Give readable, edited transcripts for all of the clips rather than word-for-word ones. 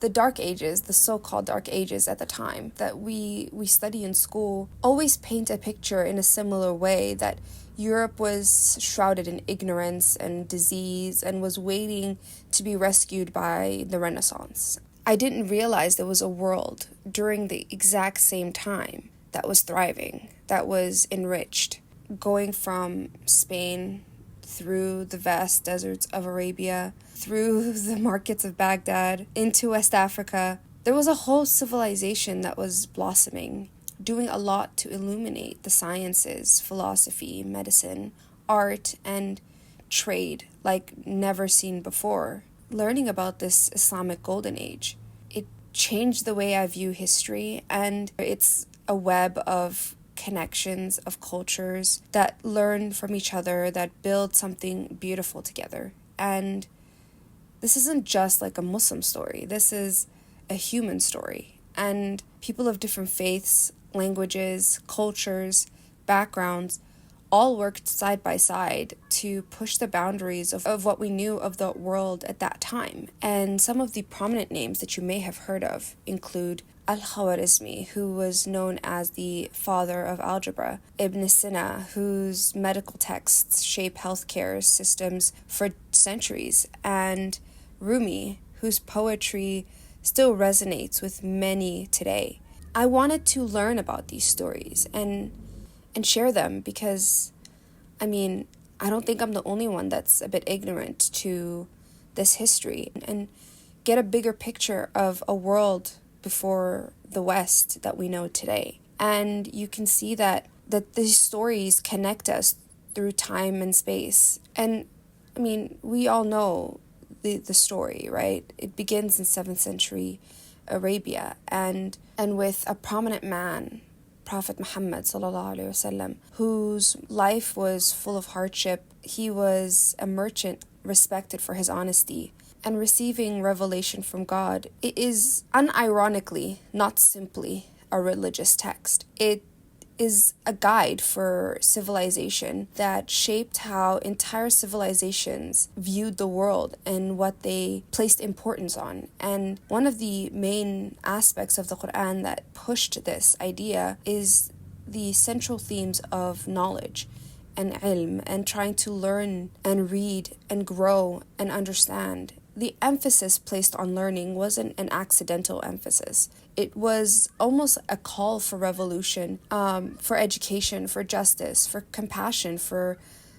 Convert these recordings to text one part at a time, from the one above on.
the dark ages, the so-called dark ages at the time that we study in school, always paint a picture in a similar way, that Europe was shrouded in ignorance and disease and was waiting to be rescued by the Renaissance. I didn't realize there was a world during the exact same time that was thriving, that was enriched, going from Spain through the vast deserts of Arabia, through the markets of Baghdad, into West Africa. There was a whole civilization that was blossoming, doing a lot to illuminate the sciences, philosophy, medicine, art, and trade like never seen before. Learning about this Islamic Golden Age, it changed the way I view history, and it's a web of connections, of cultures that learn from each other, that build something beautiful together. And this isn't just like a Muslim story. This is a human story. And people of different faiths, languages, cultures, backgrounds, all worked side by side to push the boundaries of what we knew of the world at that time. And some of the prominent names that you may have heard of include Al-Khwarizmi, who was known as the father of algebra, Ibn Sina, whose medical texts shape healthcare systems for centuries, and Rumi, whose poetry still resonates with many today. I wanted to learn about these stories and share them because, I don't think I'm the only one that's a bit ignorant to this history, and get a bigger picture of a world before the West that we know today. And you can see that these stories connect us through time and space. And we all know the story, right? It begins in 7th century Arabia, and with a prominent man, Prophet Muhammad ﷺ, whose life was full of hardship. He was a merchant respected for his honesty, and receiving revelation from God. It is unironically not simply a religious text. It is a guide for civilization that shaped how entire civilizations viewed the world and what they placed importance on. And one of the main aspects of the Quran that pushed this idea is the central themes of knowledge and ilm, and trying to learn and read and grow and understand. The emphasis placed on learning wasn't an accidental emphasis. It was almost a call for revolution, for education, for justice, for compassion, for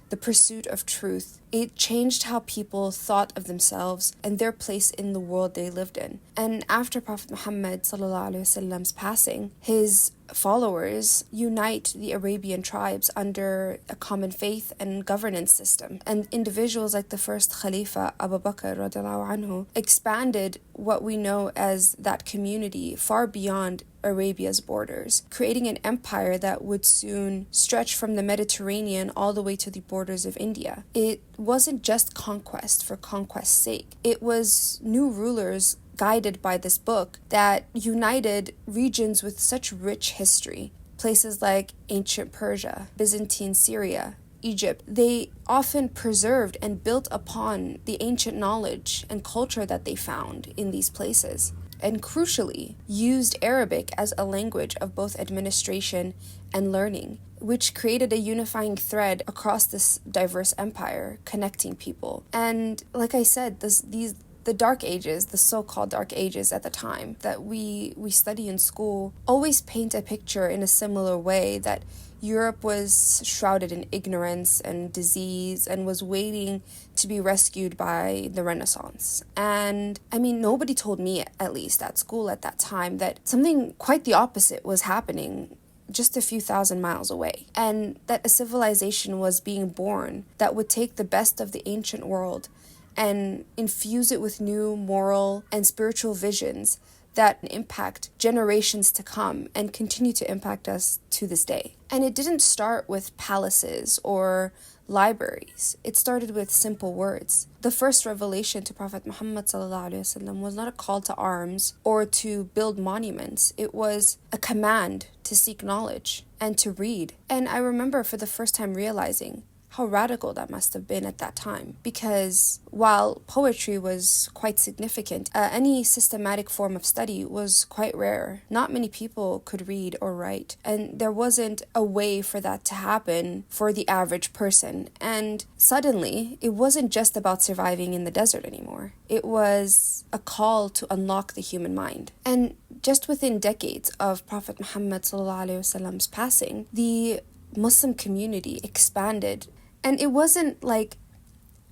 the pursuit of truth. It changed how people thought of themselves and their place in the world they lived in. And after Prophet Muhammad ﷺ's passing, his followers unite the Arabian tribes under a common faith and governance system. And individuals like the first Khalifa, Abu Bakr radiallahu anhu, expanded what we know as that community far beyond Arabia's borders, creating an empire that would soon stretch from the Mediterranean all the way to the borders of India. It wasn't just conquest for conquest's sake. It was new rulers guided by this book that united regions with such rich history. Places like ancient Persia, Byzantine Syria, Egypt, they often preserved and built upon the ancient knowledge and culture that they found in these places, and crucially used Arabic as a language of both administration and learning, which created a unifying thread across this diverse empire, connecting people. And like I said, the dark ages, the so-called dark ages at the time that we study in school, always paint a picture in a similar way, that Europe was shrouded in ignorance and disease and was waiting to be rescued by the Renaissance. And nobody told me, at least at school at that time, that something quite the opposite was happening just a few thousand miles away, and that a civilization was being born that would take the best of the ancient world and infuse it with new moral and spiritual visions that impact generations to come and continue to impact us to this day. And it didn't start with palaces or libraries. It started with simple words. The first revelation to Prophet Muhammad ﷺ was not a call to arms or to build monuments. It was a command to seek knowledge and to read. And I remember for the first time realizing how radical that must have been at that time. Because while poetry was quite significant, any systematic form of study was quite rare. Not many people could read or write, and there wasn't a way for that to happen for the average person. And suddenly, it wasn't just about surviving in the desert anymore. It was a call to unlock the human mind. And just within decades of Prophet Muhammad ﷺ's passing, the Muslim community expanded. And it wasn't like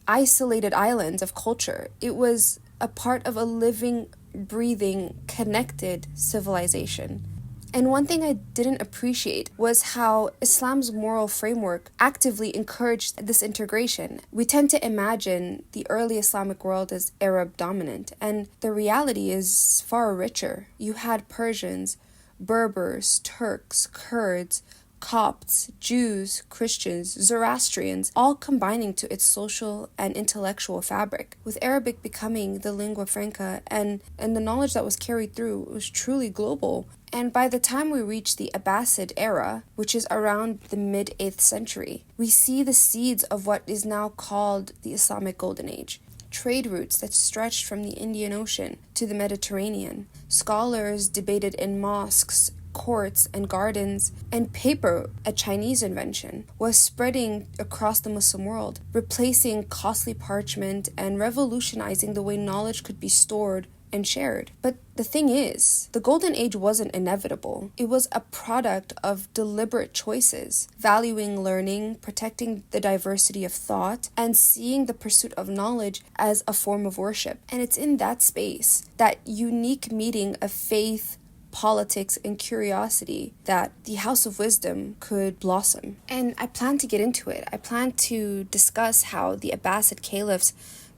isolated islands of culture. It was a part of a living, breathing, connected civilization. And one thing I didn't appreciate was how Islam's moral framework actively encouraged this integration. We tend to imagine the early Islamic world as Arab dominant, and the reality is far richer. You had Persians, Berbers, Turks, Kurds, Copts, Jews, Christians, Zoroastrians, all combining to its social and intellectual fabric, with Arabic becoming the lingua franca, and the knowledge that was carried through was truly global. And by the time we reach the Abbasid era, which is around the mid-8th century, we see the seeds of what is now called the Islamic Golden Age. Trade routes that stretched from the Indian Ocean to the Mediterranean. Scholars debated in mosques, courts, and gardens, and paper, a Chinese invention, was spreading across the Muslim world, replacing costly parchment and revolutionizing the way knowledge could be stored and shared. But the thing is, the Golden Age wasn't inevitable. It was a product of deliberate choices, valuing learning, protecting the diversity of thought, and seeing the pursuit of knowledge as a form of worship. And it's in that space, that unique meeting of faith, politics, and curiosity, that the House of Wisdom could blossom. And I plan to get into it. I plan to discuss how the Abbasid caliphs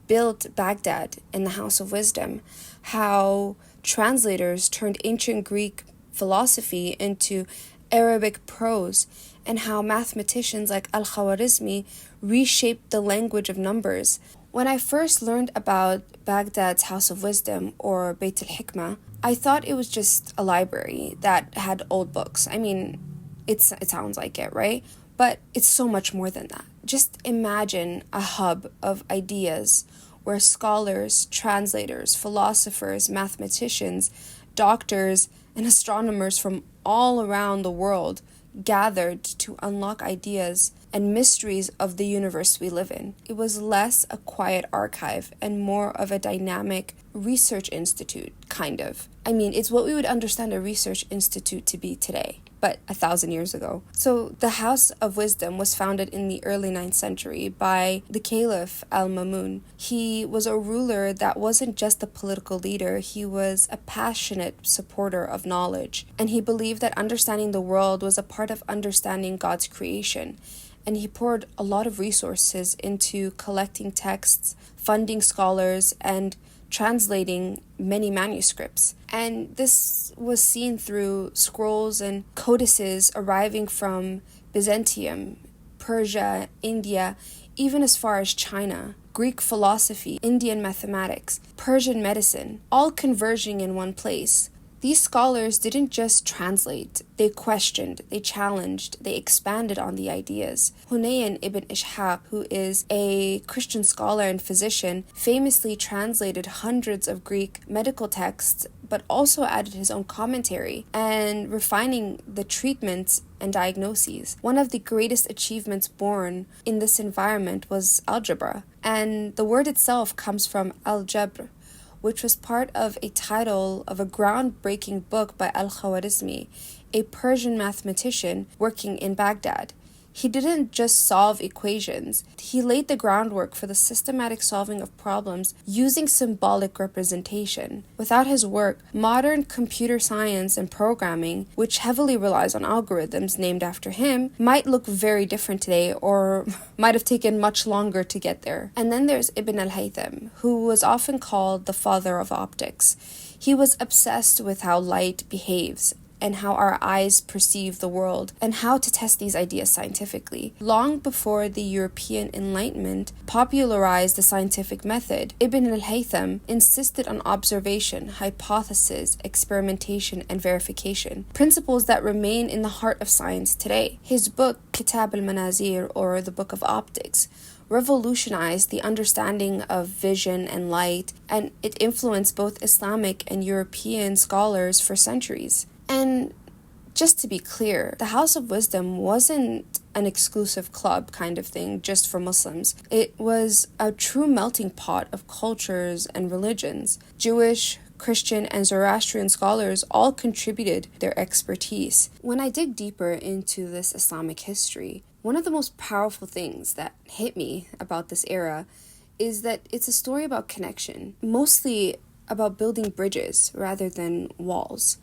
built Baghdad in the House of Wisdom, how translators turned ancient Greek philosophy into Arabic prose, and how mathematicians like Al-Khwarizmi reshaped the language of numbers. When I first learned about Baghdad's House of Wisdom, or Bayt al-Hikmah, I thought it was just a library that had old books. I mean, it sounds like it, right? But it's so much more than that. Just imagine a hub of ideas where scholars, translators, philosophers, mathematicians, doctors, and astronomers from all around the world gathered to unlock ideas and mysteries of the universe we live in. It was less a quiet archive and more of a dynamic research institute, kind of. I mean, it's what we would understand a research institute to be today, but 1,000 years ago. So the House of Wisdom was founded in the early 9th century by the Caliph Al-Mamun. He was a ruler that wasn't just a political leader, he was a passionate supporter of knowledge. And he believed that understanding the world was a part of understanding God's creation. And he poured a lot of resources into collecting texts, funding scholars, and translating many manuscripts. And this was seen through scrolls and codices arriving from Byzantium, Persia, India, even as far as China, Greek philosophy, Indian mathematics, Persian medicine, all converging in one place. These scholars didn't just translate, they questioned, they challenged, they expanded on the ideas. Hunayn ibn Ishaq, who is a Christian scholar and physician, famously translated hundreds of Greek medical texts, but also added his own commentary and refining the treatments and diagnoses. One of the greatest achievements born in this environment was algebra, and the word itself comes from al-jabr, which was part of a title of a groundbreaking book by Al-Khwarizmi, a Persian mathematician working in Baghdad. He didn't just solve equations, he laid the groundwork for the systematic solving of problems using symbolic representation. Without his work, modern computer science and programming, which heavily relies on algorithms named after him, might look very different today or might have taken much longer to get there. And then there's Ibn al-Haytham, who was often called the father of optics. He was obsessed with how light behaves, and how our eyes perceive the world, and how to test these ideas scientifically. Long before the European Enlightenment popularized the scientific method, Ibn al-Haytham insisted on observation, hypothesis, experimentation, and verification, principles that remain in the heart of science today. His book, Kitab al-Manazir, or the Book of Optics, revolutionized the understanding of vision and light, and it influenced both Islamic and European scholars for centuries. And just to be clear, the House of Wisdom wasn't an exclusive club kind of thing just for Muslims. It was a true melting pot of cultures and religions. Jewish, Christian, and Zoroastrian scholars all contributed their expertise. When I dig deeper into this Islamic history, one of the most powerful things that hit me about this era is that it's a story about connection, mostly about building bridges rather than walls,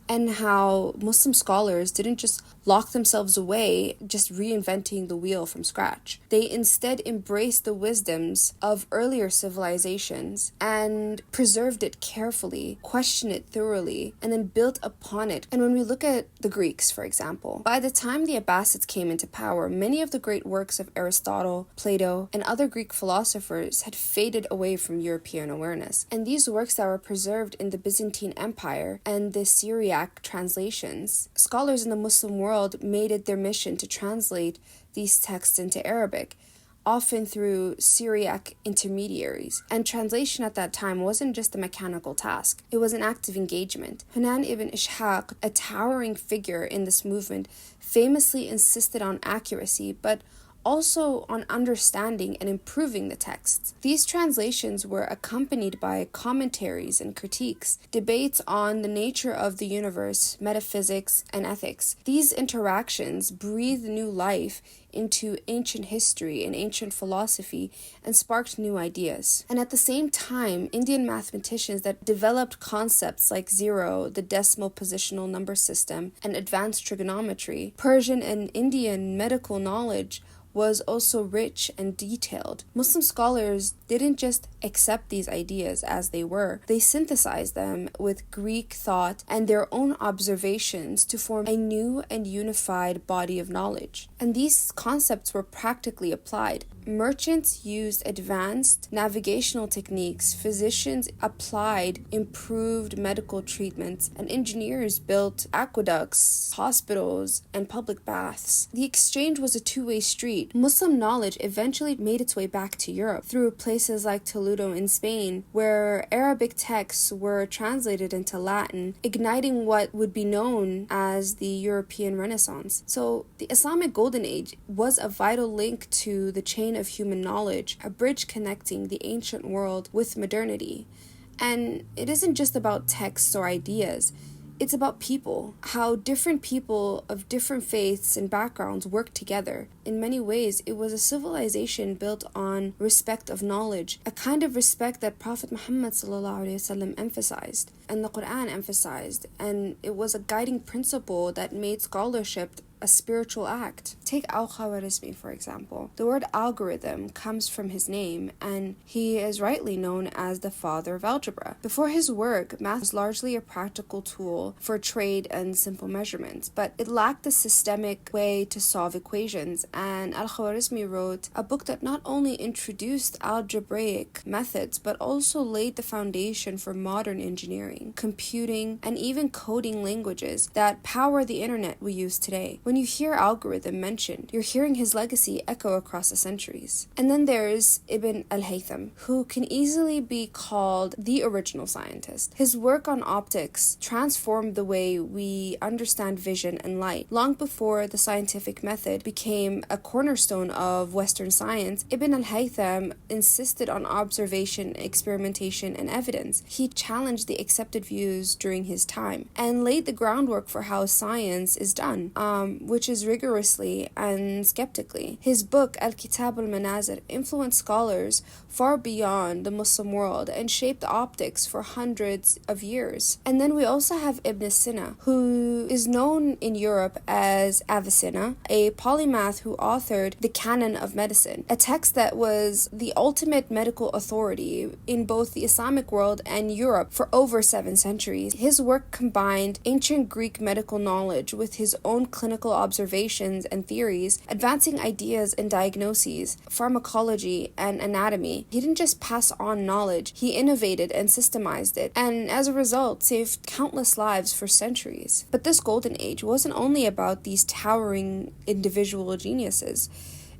and how Muslim scholars didn't just lock themselves away just reinventing the wheel from scratch. They instead embraced the wisdoms of earlier civilizations and preserved it carefully, questioned it thoroughly, and then built upon it. And when we look at the Greeks, for example, by the time the Abbasids came into power, many of the great works of Aristotle, Plato, and other Greek philosophers had faded away from European awareness. And these works that were preserved in the Byzantine Empire and the Syriac translations, scholars in the Muslim world made it their mission to translate these texts into Arabic, often through Syriac intermediaries. And translation at that time wasn't just a mechanical task, it was an active engagement. Hunan ibn Ishaq, a towering figure in this movement, famously insisted on accuracy, but also on understanding and improving the texts. These translations were accompanied by commentaries and critiques, debates on the nature of the universe, metaphysics, and ethics. These interactions breathed new life into ancient history and ancient philosophy and sparked new ideas. And at the same time, Indian mathematicians that developed concepts like zero, the decimal positional number system, and advanced trigonometry. Persian and Indian medical knowledge was also rich and detailed. Muslim scholars didn't just accept these ideas as they were, they synthesized them with Greek thought and their own observations to form a new and unified body of knowledge. And these concepts were practically applied. Merchants used advanced navigational techniques, physicians applied improved medical treatments, and engineers built aqueducts, hospitals, and public baths. The exchange was a two-way street. Muslim knowledge eventually made its way back to Europe through places like Toledo in Spain, where Arabic texts were translated into Latin, igniting what would be known as the European Renaissance. So the Islamic Golden Age was a vital link to the chain of human knowledge, a bridge connecting the ancient world with modernity. And it isn't just about texts or ideas. It's about people, how different people of different faiths and backgrounds work together. In many ways, it was a civilization built on respect of knowledge, a kind of respect that Prophet Muhammad ﷺ emphasized, and the Quran emphasized, and it was a guiding principle that made scholarship a spiritual act. Take Al-Khwarizmi, for example. The word algorithm comes from his name, and he is rightly known as the father of algebra. Before his work, math was largely a practical tool for trade and simple measurements, but it lacked a systemic way to solve equations, and Al-Khwarizmi wrote a book that not only introduced algebraic methods, but also laid the foundation for modern engineering, computing, and even coding languages that power the internet we use today. When you hear algorithm mentioned, you're hearing his legacy echo across the centuries. And then there's Ibn al-Haytham, who can easily be called the original scientist. His work on optics transformed the way we understand vision and light. Long before the scientific method became a cornerstone of Western science, Ibn al-Haytham insisted on observation, experimentation, and evidence. He challenged the accepted views during his time and laid the groundwork for how science is done. which is rigorously and skeptically. His book, Al-Kitab al-Manazir, influenced scholars far beyond the Muslim world and shaped optics for hundreds of years. And then we also have Ibn Sina, who is known in Europe as Avicenna, a polymath who authored the Canon of Medicine, a text that was the ultimate medical authority in both the Islamic world and Europe for over 7 centuries. His work combined ancient Greek medical knowledge with his own clinical observations and theories, advancing ideas and diagnoses, pharmacology, and anatomy. He didn't just pass on knowledge, he innovated and systemized it, and as a result saved countless lives for centuries. But this golden age wasn't only about these towering individual geniuses.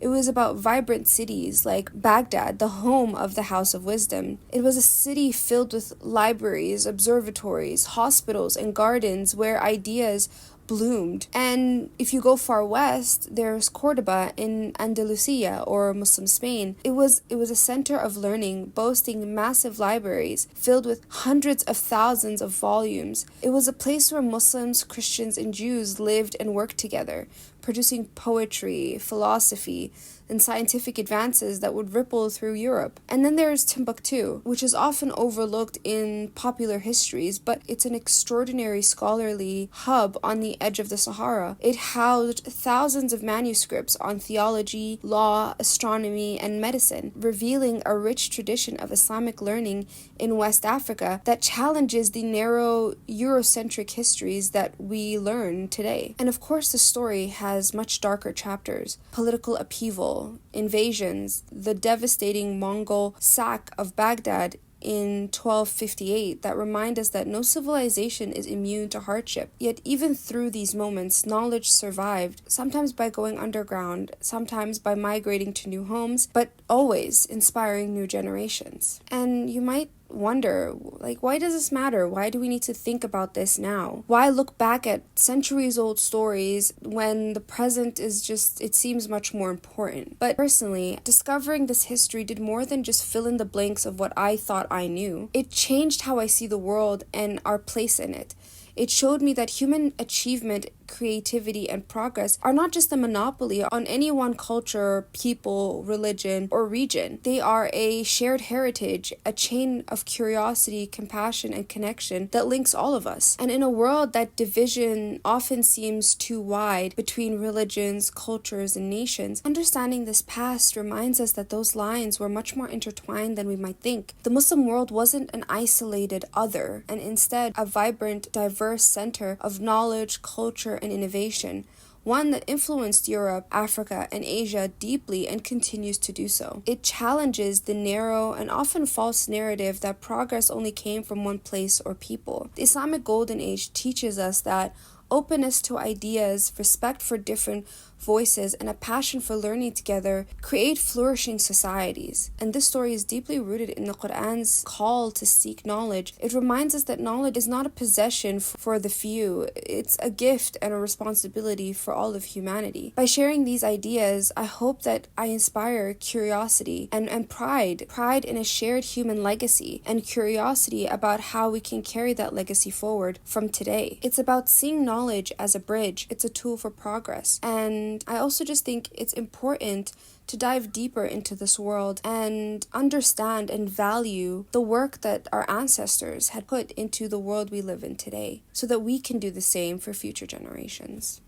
It was about vibrant cities like Baghdad, the home of the House of Wisdom. It was a city filled with libraries, observatories, hospitals, and gardens where ideas bloomed. And if you go far west, there's Córdoba in Andalusia or Muslim Spain. It was a center of learning, boasting massive libraries filled with hundreds of thousands of volumes. It was a place where Muslims, Christians, and Jews lived and worked together, producing poetry, philosophy, and scientific advances that would ripple through Europe. And then there's Timbuktu, which is often overlooked in popular histories, but it's an extraordinary scholarly hub on the edge of the Sahara. It housed thousands of manuscripts on theology, law, astronomy, and medicine, revealing a rich tradition of Islamic learning in West Africa that challenges the narrow Eurocentric histories that we learn today. And of course, the story has much darker chapters: political upheaval, invasions, the devastating Mongol sack of Baghdad in 1258 that remind us that no civilization is immune to hardship. Yet even through these moments, knowledge survived, sometimes by going underground, sometimes by migrating to new homes, but always inspiring new generations. And you might wonder, why does this matter? Why do we need to think about this now? Why look back at centuries old stories when the present is just, it seems much more important? But personally, discovering this history did more than just fill in the blanks of what I thought I knew. It changed how I see the world and our place in it. It showed me that human achievement, creativity, and progress are not just a monopoly on any one culture, people, religion, or region. They are a shared heritage, a chain of curiosity, compassion, and connection that links all of us. And in a world that division often seems too wide between religions, cultures, and nations, understanding this past reminds us that those lines were much more intertwined than we might think. The Muslim world wasn't an isolated other, and instead a vibrant, diverse center of knowledge, culture, and innovation, one that influenced Europe, Africa, and Asia deeply and continues to do so. It challenges the narrow and often false narrative that progress only came from one place or people. The Islamic Golden Age teaches us that openness to ideas, respect for different voices, and a passion for learning together create flourishing societies. And this story is deeply rooted in the Quran's call to seek knowledge. It reminds us that knowledge is not a possession for the few. It's a gift and a responsibility for all of humanity. By sharing these ideas, I hope that I inspire curiosity and pride in a shared human legacy, and curiosity about how we can carry that legacy forward from today. It's about seeing knowledge as a bridge. It's a tool for progress. And I also just think it's important to dive deeper into this world and understand and value the work that our ancestors had put into the world we live in today, so that we can do the same for future generations.